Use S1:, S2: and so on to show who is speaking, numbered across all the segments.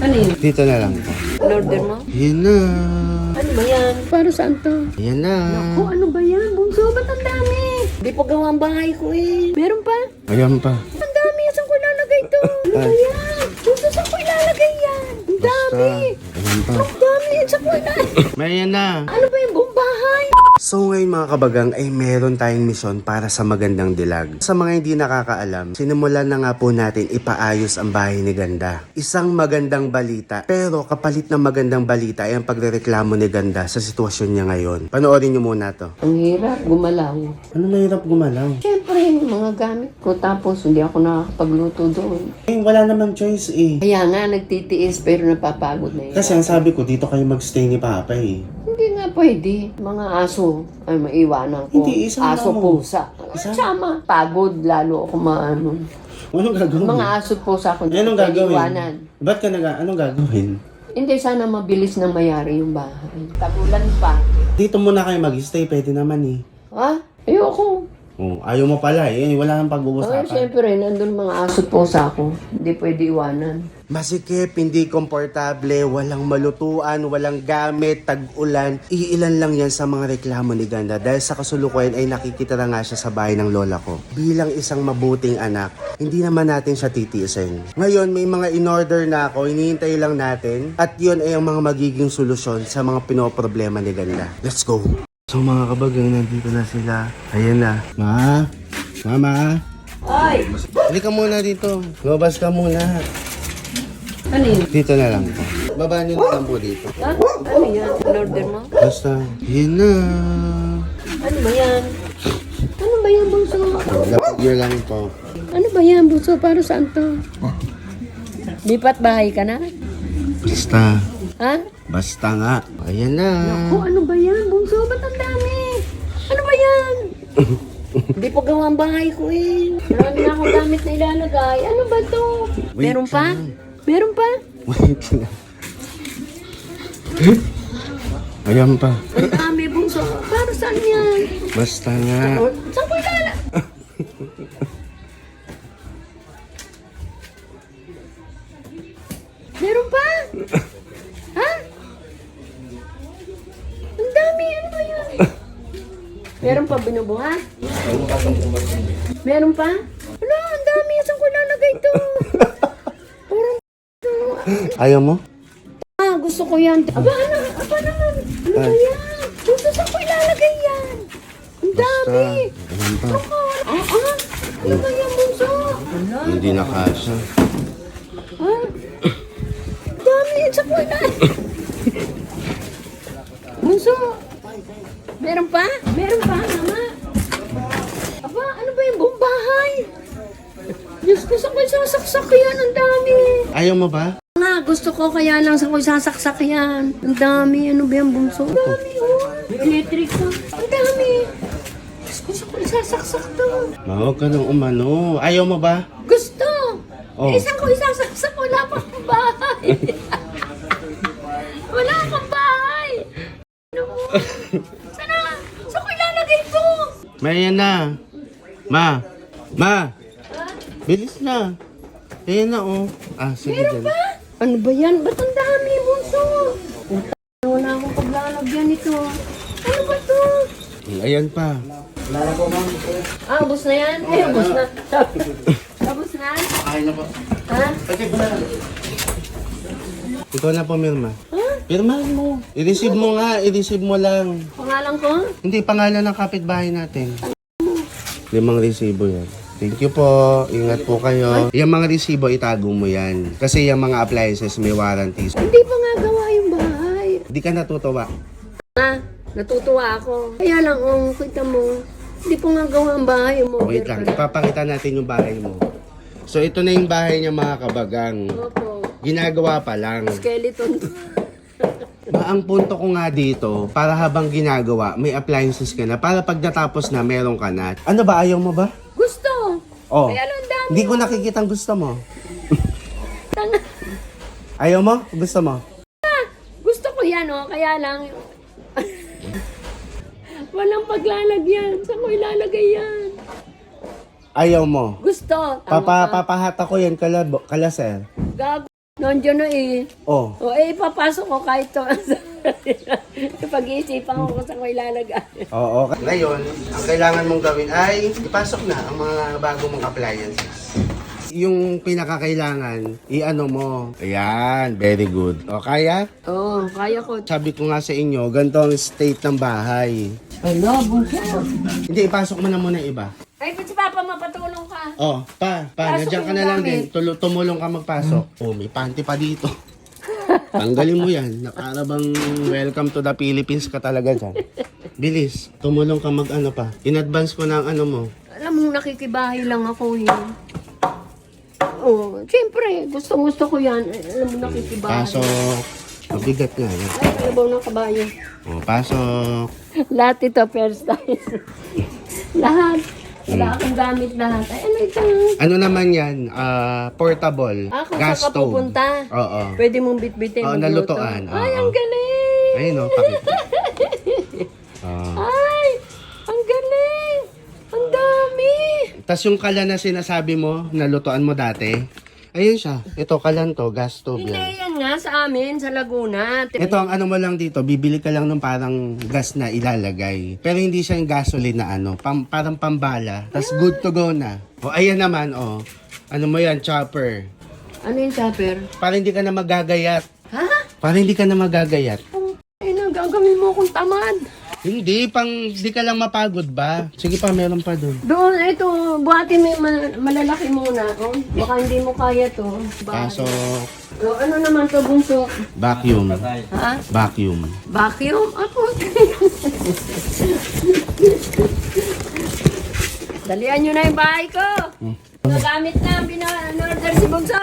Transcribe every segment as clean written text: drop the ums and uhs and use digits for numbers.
S1: Ano yun?
S2: Dito na lang po.
S1: In-order mo?
S2: Yan na.
S1: Ano ba yan? Para saan to?
S2: Yan na.
S1: Naku, ano ba yan? Bunso, ba't ang dami? Di pa gawa ang bahay ko eh. Meron pa?
S2: Ayan pa.
S1: Ang dami, saan ko ilalagay to? Ano ba yan? Bunso, saan ko ilalagay yan? Ang dami.
S2: Ayan pa.
S1: Ang dami, saan ko ilalagay?
S2: May yan na.
S1: Ano ba yung buong bahay?
S2: So ngayon mga kabagang ay meron tayong misyon para sa magandang dilag. Sa mga hindi nakakaalam, sinimulan na nga po natin ipaayos ang bahay ni Ganda. Isang magandang balita, pero kapalit ng magandang balita ay ang pagrereklamo ni Ganda sa sitwasyon niya ngayon. Panoorin niyo muna to.
S1: Ang hirap gumalaw.
S2: Ano mahirap gumalaw?
S1: Siyempre, yung mga gamit ko tapos hindi ako nakakapagluto doon.
S2: Eh, wala naman choice eh.
S1: Kaya nga, nagtitiis pero napapagod na yun.
S2: Kasi ang sabi ko, dito kayo magstay ni Papa eh.
S1: Hindi nga pwede. Mga aso ay maiwanan ko.
S2: Hindi, isang
S1: aso,
S2: lang.
S1: pusa.
S2: Isang?
S1: Sama. Pagod, lalo ako maano.
S2: Anong gagawin?
S1: Mga aso, pusa ko.
S2: Anong gagawin?
S1: Iwanan.
S2: Ba't ka anong gagawin?
S1: Hindi, sana mabilis na mayari yung bahay. Tagulan pa.
S2: Dito muna kayo mag-stay, pwede naman eh.
S1: Ha? Ayoko.
S2: Oh, ayaw mo pala eh, wala nang
S1: Ay,
S2: pag-uusapan.
S1: siyempre, nandun mga aso, pusa ko. Hindi pwede iwanan.
S2: Masikip, hindi komportable, walang malutuan, walang gamit, tag-ulan. Iilan lang yan sa mga reklamo ni Ganda dahil sa kasulukuyan ay nakikita na nga siya sa bahay ng lola ko. Bilang isang mabuting anak, hindi naman natin siya titiisin. Ngayon, may mga in-order na ako, hinihintay lang natin at yun ay ang mga magiging solusyon sa mga pinoproblema ni Ganda. Let's go! So mga kabagang, nandito na sila. Ayan na. Mama!
S1: Ay!
S2: Halika muna dito. Lumabas ka muna.
S1: Ano yun?
S2: Dito na lang po. Baba niyo na lang po dito.
S1: Ha? Ano yan? In-order mo?
S2: Basta, yun na.
S1: Ano ba yan? Ano ba yan, bunso?
S2: Lapag niyo lang po.
S1: Ano ba yan, bunso? Para saan to? Lipat bahay ka na?
S2: Basta.
S1: Ha?
S2: Basta nga. Ayan na.
S1: Naku, ano ba yan, bunso? Ba't ang dami? Ano ba yan? Hindi pa gawa ang bahay ko eh. Marami na akong gamit na ilalagay. Ano ba to?
S2: Wait
S1: Meron pa?
S2: lang.
S1: Meron pa?
S2: Wait lang. Ayan pa.
S1: Ang dami, bunso. Para saan yan?
S2: Basta nga.
S1: Saan ko ilalagay? Meron pa? Ha? Ang dami, ano ba yan? Meron pa binubuhat? Meron pa? Wala, ang dami. Saan ko ilalagay ito? Parang
S2: Ayaw mo?
S1: gusto ko yan. Aba, ano? Aba naman. Ano ba yan? Gusto saan ko ilalagay yan? Ang dami.
S2: Ayan pa.
S1: Ano ba yan, bunso?
S2: Hindi na kasha.
S1: Ha? Ang dami. Saan ko ilalagay? Bunso. Meron pa? Meron pa, mama. Aba, ano ba yung buong bahay? Diyos ko, saan ko isasaksak yan? Ang dami.
S2: Ayaw mo ba?
S1: Nga, gusto ko kaya lang saan ko isasaksak yan. Ang dami. Ano ba yung bunso? Ang dami, oh. Electric ko. Ang dami. Diyos ko, saan ko isasaksak to?
S2: Huwag ka nang umano. Ayaw mo ba?
S1: Gusto.
S2: Oh.
S1: Eh, saan ko isasaksak? Wala pa akong bahay. Wala akong bahay. Ano? Sana? Saan ko ilalagay to?
S2: May yan na. Ma! Bilis na. Ayan na oh. Ah, sige dyan.
S1: Ano ba yan? Ba't ang dami, bunso? Wala akong paglalagyan nito. Ano ba to?
S2: Ayan pa.
S1: Ah, ubos na yan? Eh, ubos na. Ubos na?
S2: Ay na po.
S1: Ha?
S2: Ikaw na po, Mirma.
S1: Ha?
S2: Pirmahan mo. I-receive mo nga. I-receive mo lang.
S1: Pangalan ko?
S2: Hindi, pangalan ng kapitbahay natin. 5 resibo yan. Thank you po. Ingat po kayo. Yung mga resibo, itago mo yan. Kasi yung mga appliances may warranties.
S1: Hindi pa nga gawa yung bahay.
S2: Hindi ka natutuwa.
S1: Ha? Natutuwa ako. Kaya lang, kita mo, hindi pa nga gawa ang bahay mo.
S2: Wait lang, ipapakita natin yung bahay mo. So ito na yung bahay niya mga kabagang.
S1: Opo.
S2: Ginagawa pa lang.
S1: Skeleton.
S2: Ang punto ko nga dito, para habang ginagawa, may appliances ka na. Para pag natapos na, meron ka na. Ano ba, ayaw mo ba?
S1: Gusto.
S2: Oh,
S1: Kaya lang dami.
S2: hindi ko nakikita ang gusto mo.
S1: Tanga.
S2: Ayaw mo? Gusto mo?
S1: Gusto ko yan, oh. Kaya lang, walang paglalagyan. Saan ko ilalagay yan?
S2: Ayaw mo?
S1: Gusto. Tama ka.
S2: Papahata ko yan kala sir.
S1: Gago. Nandiyan na eh.
S2: Oh,
S1: O ipapasok ko kahit to. Pag-iisipan ko kung saan ko ilalagay.
S2: oo. Ngayon, ang kailangan mong gawin ay ipasok na ang mga bagong mga appliances. Yung pinakakailangan, i-ano mo. Ayan, very good. O, kaya?
S1: Oo, kaya ko.
S2: Sabi ko nga sa inyo, ganito ang state ng bahay.
S1: Hello, bunso.
S2: Hindi, ipasok mo na muna yung iba.
S1: Ay, ba't si Papa mapatulong ka?
S2: Oh, pa,
S1: Pasok
S2: nandiyan ka
S1: yung
S2: na lang din.
S1: gamit.
S2: Tumulong ka magpasok. Oh, may panty pa dito. Tanggalin mo yan. Para bang welcome to the Philippines ka talaga dyan. Bilis, tumulong ka mag-ano pa. In advance ko na ang ano mo.
S1: Alam mo, nakikibahay lang ako yun. Oh, siyempre, gusto ko yan. Alam mo, nakikibahay.
S2: Pasok. Mabigat nga yan.
S1: Ay, kalabaw ng kabayo.
S2: Oh, pasok.
S1: Lahat ito, first time. Lahat. Wala akong gamit lahat. Ay, ano ito?
S2: Ano naman yan? Portable.
S1: Kung
S2: Gas
S1: saan ka
S2: stove.
S1: pupunta.
S2: Oo.
S1: Pwede mong bitbitin.
S2: Oo,
S1: magluto.
S2: nalutoan.
S1: Ay,
S2: Oo.
S1: ang galing!
S2: Ayun o, pakita. Oh.
S1: Ay, ang galing! Ang dami!
S2: Tapos yung kalan na sinasabi mo, nalutoan mo dati, ayun siya. Ito, kalan to, gas stove
S1: Hindi,
S2: yan.
S1: yan nga sa amin, sa Laguna.
S2: Ito, ang ano mo lang dito, bibili ka lang ng parang gas na ilalagay. Pero hindi siya yung gasoline na ano, parang pambala. Tapos good to go na. O, ayan naman, o. Ano mo yan, chopper.
S1: Ano yung chopper?
S2: Para hindi ka na magagayat.
S1: Ha?
S2: Para hindi ka na magagayat.
S1: Ay, gagawin mo akong tamad.
S2: Hindi, di ka lang mapagod ba? Sige pa, meron pa dun.
S1: Doon, ito, buhatin mo yung malalaki muna. Oh. Baka hindi mo kaya to.
S2: Pasok.
S1: Oh, ano naman to, bunso?
S2: Vacuum.
S1: Ha?
S2: Vacuum.
S1: Vacuum? Ako. Dalian nyo na yung bahay ko. Nagamit na, order si Bunso.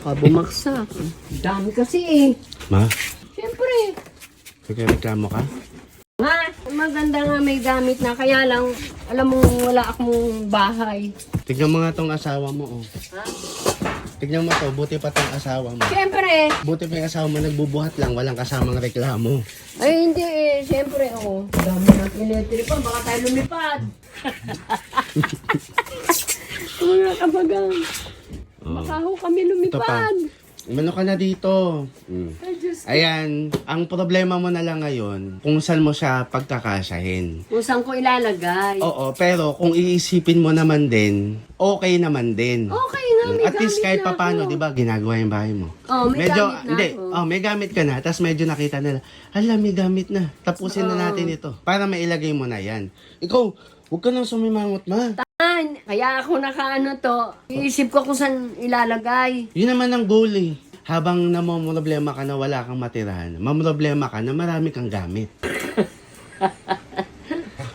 S1: Bumaksak. Dami kasi eh.
S2: Ma,
S1: Siyempre.
S2: nagreklamo ka?
S1: Ha? Maganda nga may gamit na. Kaya lang, alam mo, wala akong bahay.
S2: Tignan mo nga tong asawa mo, oh.
S1: Ha?
S2: Tignan mo to, buti pa tong asawa mo.
S1: Siyempre.
S2: Buti pa yung asawa mo nagbubuhat lang, walang kasamang reklamo.
S1: Ay, hindi eh. Siyempre, ako. Dami na pinetiripan. Baka tayo lumipad. Mga kabagang. Baka ho kami
S2: Ito pa.
S1: lumipad.
S2: Umano ka na dito.
S1: Ay, Diyos.
S2: Ayan, ang problema mo na lang ngayon, kung saan mo siya pagkakasyahin.
S1: Kung saan ko ilalagay.
S2: Oo, pero kung iisipin mo naman din, okay naman din.
S1: Okay na, may
S2: At least
S1: gamit
S2: kahit
S1: na
S2: papano,
S1: ako.
S2: di ba, ginagawa yung bahay mo.
S1: Oh, may gamit na
S2: hindi,
S1: ako.
S2: may gamit ka na, tapos medyo nakita nila, hala, may gamit na, tapusin na natin ito. Para mailagay mo na yan. Ikaw, huwag ka nang sumimangot, ma.
S1: Kaya ako nakaano to. Iisip ko kung saan ilalagay.
S2: Yun naman ang goal eh. Habang namomroblema ka na wala kang matirahan, mamroblema ka na marami kang gamit.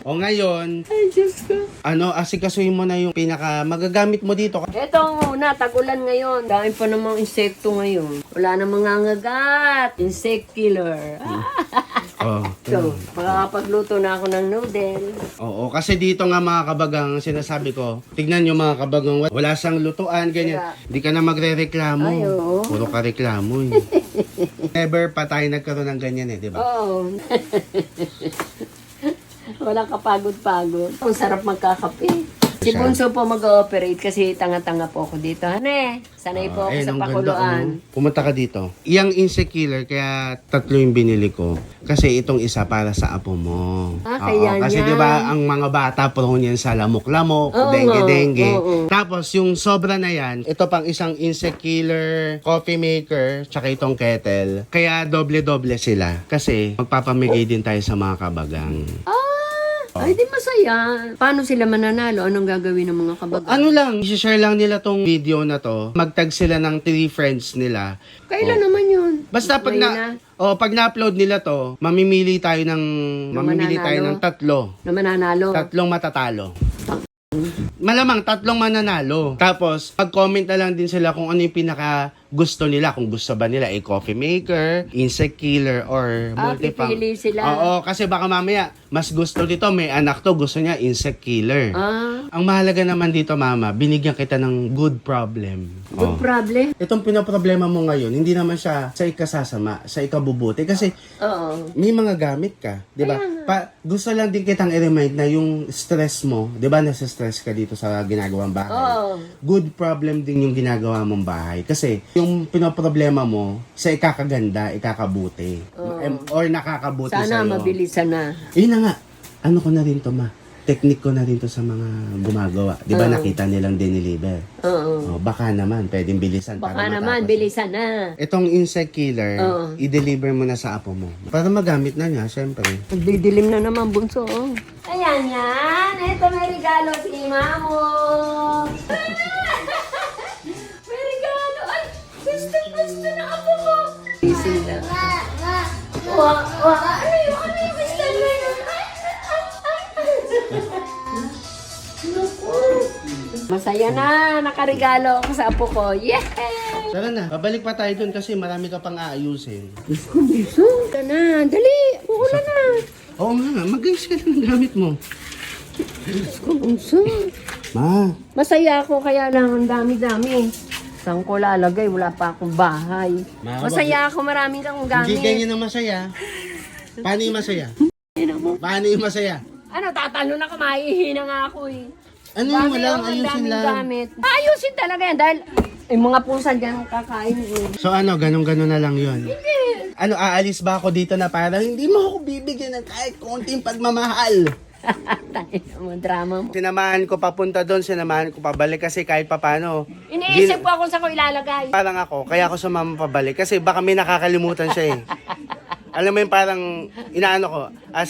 S2: O ngayon,
S1: Ay, Diyos ko.
S2: asikasuhin mo na yung pinaka magagamit mo dito.
S1: Ito muna, tag-ulan ngayon. Dahil pa namang insekto ngayon. Wala namang nangangagat. Insect killer.
S2: Oh.
S1: So, makakapagluto na ako ng noodle.
S2: Oo, kasi dito nga mga kabagang sinasabi ko, tignan nyo mga kabagang, wala sang lutuan, ganyan. Hindi ka na magre-reklamo.
S1: Ay, oo.
S2: Puro ka reklamo eh. Never pa tayo nagkaroon ng ganyan eh, di ba?
S1: Oo. Walang kapagod-pagod. Ang sarap magkakape. Si Bunso po mag-ooperate kasi tanga-tanga po ako dito. Hane, sanay po ako
S2: Ayun,
S1: sa
S2: ang ganda,
S1: pakuluan.
S2: oh. Pumunta ka dito. Iyang insect killer, kaya 3 yung binili ko. Kasi itong isa para sa apo mo.
S1: Kaya
S2: kasi
S1: yan.
S2: di ba ang mga bata prone yan sa lamok-lamok,
S1: Oo
S2: dengue-dengue.
S1: nga, oo.
S2: Tapos yung sobra na yan, ito pang isang insect killer, coffee maker, tsaka itong kettle. Kaya doble-doble sila. Kasi magpapamigay din tayo sa mga kabagang.
S1: Ay, di masaya. Paano sila mananalo? Anong gagawin ng mga kabagan?
S2: Ano lang, i-share lang nila tong video na to. Magtag sila ng 3 friends nila.
S1: Kailan naman yun?
S2: Basta pag pag na-upload nila to, mamimili tayo ng
S1: mananalo?
S2: 3
S1: Na mananalo?
S2: 3 matatalo. Malamang 3 mananalo. Tapos, mag-comment na lang din sila kung ano yung pinaka gusto nila. Kung gusto ba nila coffee maker, insect killer, or multi-pump.
S1: Pipili sila.
S2: Oo, kasi baka mamaya, mas gusto dito, may anak to, gusto niya insect killer. Ang mahalaga naman dito, mama, binigyan kita ng good problem.
S1: Good problem?
S2: Itong pinoproblema mo ngayon, hindi naman siya sa ikasasama, sa ikabubuti. Kasi
S1: Oo.
S2: may mga gamit ka, di ba? Gusto lang din kitang i-remind na yung stress mo, di ba, nasa stress ka dito sa ginagawang bahay.
S1: Oo.
S2: Good problem din yung ginagawa mong bahay. Kasi yung yung pinoproblema mo sa ikakaganda, ikakabuti. Or nakakabuti
S1: Sana
S2: sa'yo.
S1: mabilisan na.
S2: Yun na nga. Ano ko na rin to, ma? Technique ko na rin to sa mga gumagawa. Di ba nakita nilang diniliver?
S1: Oo.
S2: Baka naman, pwedeng bilisan.
S1: Baka
S2: para
S1: naman,
S2: matapos.
S1: bilisan na.
S2: Itong insect killer,
S1: Oo.
S2: i-deliver mo na sa apo mo. Para magamit na niya, syempre.
S1: Didilim na naman, bunso. Oh. Ayan yan. Ito may regalo si Mamo. May regalo. Ay, gusto na ako mo. Busy na. Ano yung gusto na yun? Masaya na. Nakaregalo ako sa apo ko. Yeah!
S2: Tara na, pabalik pa tayo dun kasi marami ka pang aayusin.
S1: Gusto. Ito na. Dali. Uulan na.
S2: Oo nga, mag-ayos ka na ng gamit mo.
S1: Gusto.
S2: Ma,
S1: Masaya ako kaya lang ang dami-dami. Saan ko lalagay? Wala pa akong bahay. Masaya ako, maraming kang
S2: hindi
S1: gamit.
S2: ganyan ang masaya. Paano yung masaya? Paano yung masaya?
S1: Ano, tatalo na ka, maihina nga ako eh.
S2: Ano yung walang
S1: ang
S2: ayusin
S1: daming
S2: lang?
S1: gamit. Ayusin talaga yan dahil yung mga pusa dyan kakain eh.
S2: So ano, ganun-ganun na lang yun.
S1: Hindi.
S2: Ano, aalis ba ako dito na parang hindi mo ako bibigyan ng kahit konting pagmamahal?
S1: Tangina mo, drama mo.
S2: Sinamahan ko papunta doon, sinamahan ko pabalik kasi kahit papano.
S1: Iniisip ko kung saan ko ilalagay.
S2: Parang ako, kaya ako sumama pabalik kasi baka may nakakalimutan siya eh. Alam mo yung parang inaano ko,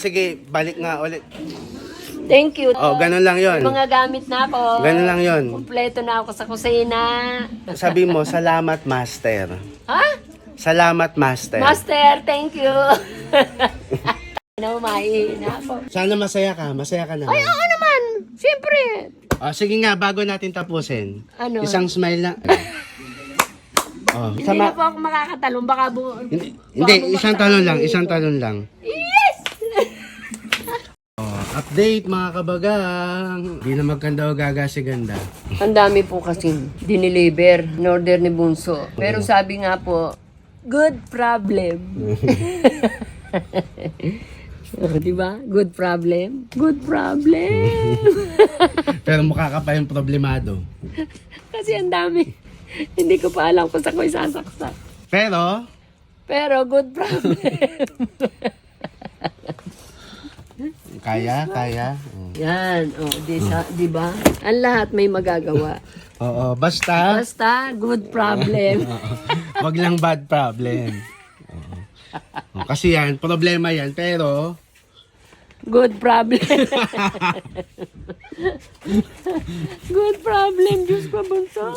S2: sige, balik nga ulit.
S1: Thank you.
S2: Oh, ganun lang yon.
S1: May mga gamit na ako.
S2: Ganun lang yon.
S1: Kompleto na ako sa kusina.
S2: Sabi mo, salamat master.
S1: Ha?
S2: Salamat master.
S1: Master, thank you. Ano, mahihina ako.
S2: Sana masaya ka naman.
S1: Ay, oo naman. Siyempre.
S2: Sige nga, bago natin tapusin.
S1: Ano?
S2: Isang smile lang.
S1: Hindi na po ako makakatalong. Baka
S2: Hindi, isang talon lang.
S1: Yes!
S2: Update mga kabagang. Hindi na magkanda o gaga si ganda.
S1: Ang dami po kasi diniliver, in-order ni Bunso. Pero sabi nga po, good problem. Di ba? Good problem. Good problem.
S2: Pero mukha ka pa yung problemado.
S1: Kasi ang dami. Hindi ko pa alam kung saan ko isasaksak. Pero good problem.
S2: Kaya.
S1: Yan. Di ba? Ang lahat may magagawa.
S2: Oo, basta
S1: Good problem.
S2: wag lang bad problem. Kasi yan, problema yan, pero
S1: Good problem. Good problem. Diyos ko, Bunso.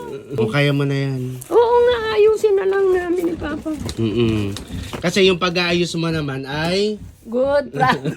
S2: kaya mo na yan.
S1: Oo nga, ayusin na lang namin ni Papa.
S2: Kasi yung pag-aayos mo naman ay
S1: Good problem.